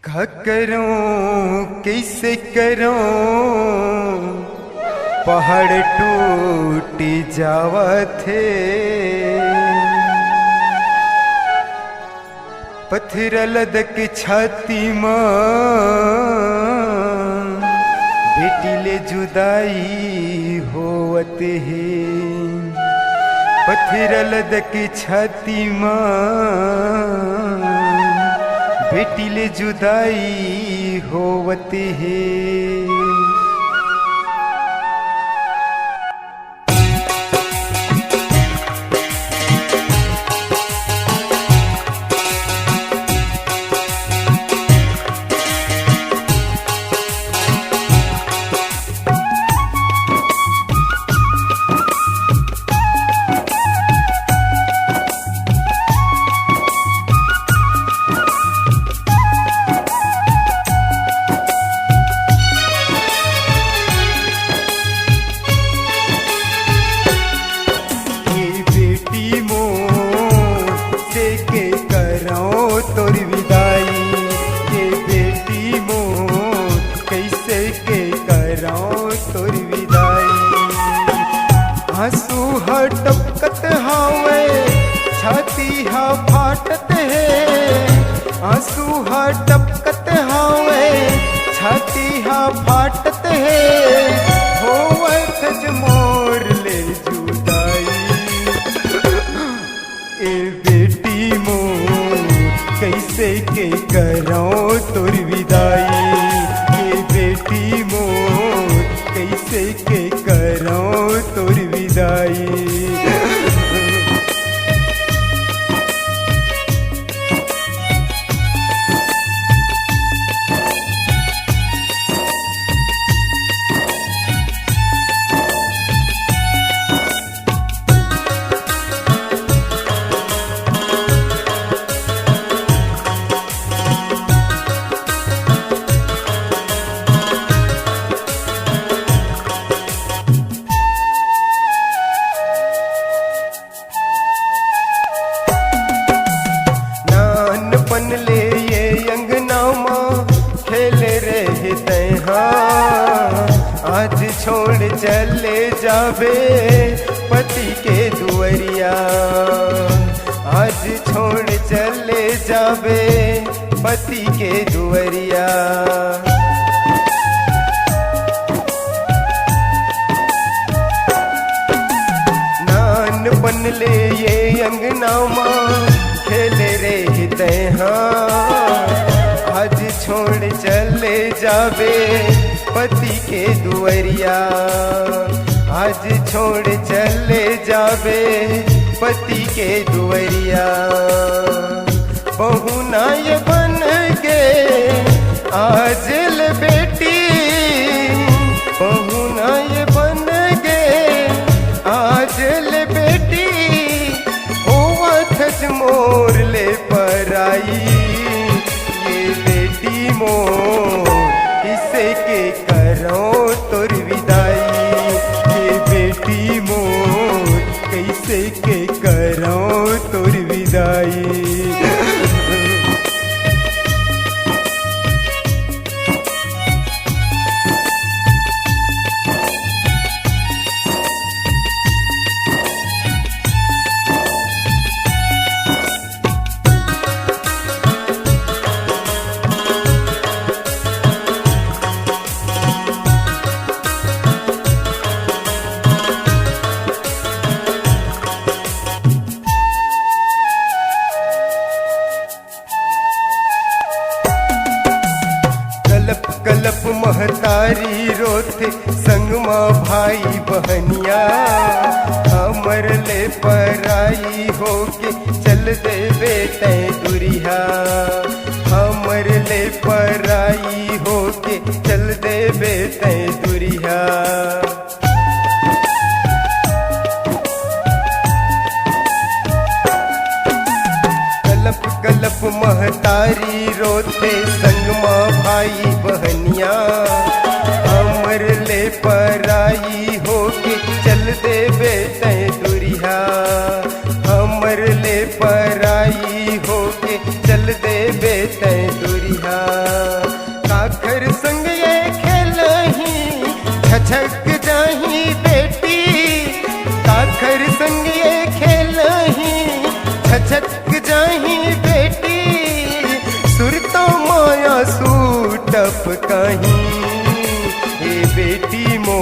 का करूं कैसे करूं पहाड़ टूट जावा थे। पत्थर लदक छाती मां बेटी ले जुदाई होवत है। पत्थर लदक छाती मां बेटी ले जुदाई होवत है। आंसू हा टपकत हावे छाती हा फाटत है। आंसू हा टपकत हावे छाती हा फाटत है। होवत ज मोर ले जुदाई ए बेटी मोर कैसे के कराऊं तोर विदाई। ए बेटी मोर कैसे के कराऊं तोर विदाई। ले ये अंगना माँ खेल रहे तैहा। आज छोड़ चले जावे पति के दुआरिया। आज छोड़ चले जावे पति के दुआरिया। नान बन ले ये अंगना माँ खेल रहे तैहा। आज छोड़ चले जावे पति के दुआरिया। आज छोड़ चले जावे पति के दुआरिया। बहू नाय बन के आज ल बेटी। बहू नाय बन के आज ल बेटी। होवत मोर ले पराई ये बेटी मोर किसे के करो तोर विदाई। ये बेटी मोर कैसे के करो तोर विदाई। कलप महतारी रोथे संग माँ भाई बहनिया। हमर ले पराई होके चल देवे तै दुरिया। हमर ले पराई होके चल देवे तै दुरिया। कलप कलप महतारी रोते संग माँ भाई बहनिया। हमर ले पराई होके चल देवे तै दुरिया। हमर ले पराई होके चल देवे तै दुरिया। लचक जाही बेटी सुरता माया सूटप कहीं हे बेटी मो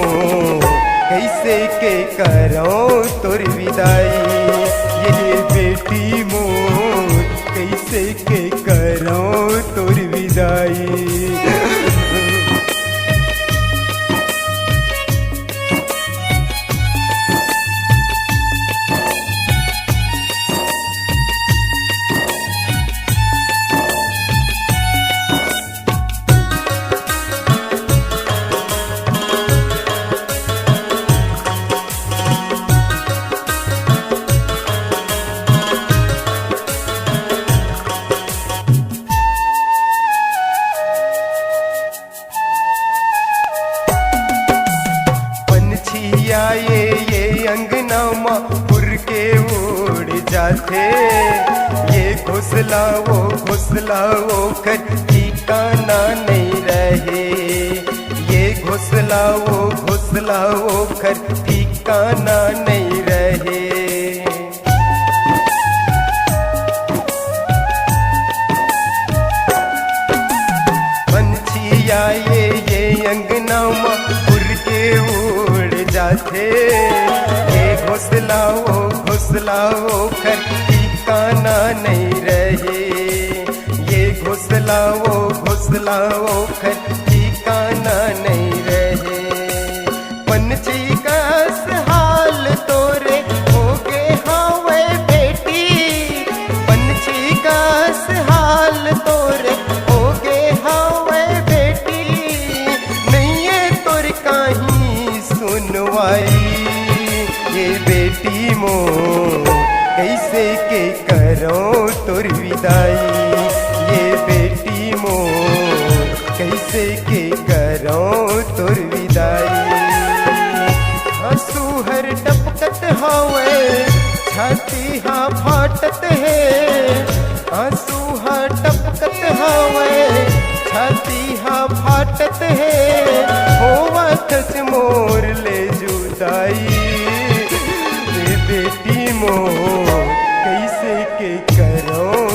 कैसे के करो तोर विदाई ये बेटी मो कैसे के करो तोर विदाई। ये अंगना माँ उड़ के उड़ जाते ये घोसला वो कर ठिकाना नहीं रहे ये घोसला वो कर ठिकाना नहीं रहे। पंछिया ये अंगना माँ उड़ के उड़ जाते ये घोसला वो कर ठिकाना नहीं रहे ये घोसला वो कर ठिकाना नहीं रहे। पंछी का हाल तोरे हो गे हावे बेटी पंछी का हाल तोरे हो गे हावे बेटी नहीं है तोर कहीं सुनवाई ये बेटी मो कैसे के करो तोर विदाई ये बेटी मो कैसे के करो तोर विदाई। आंसू हर टपकत हवे छाती हाँ फाटत है आंसू हाँ टपकत हवे छाती हाँ फाटत है होवत मोर ले जुदाई ये बेटी मो कैसे के करो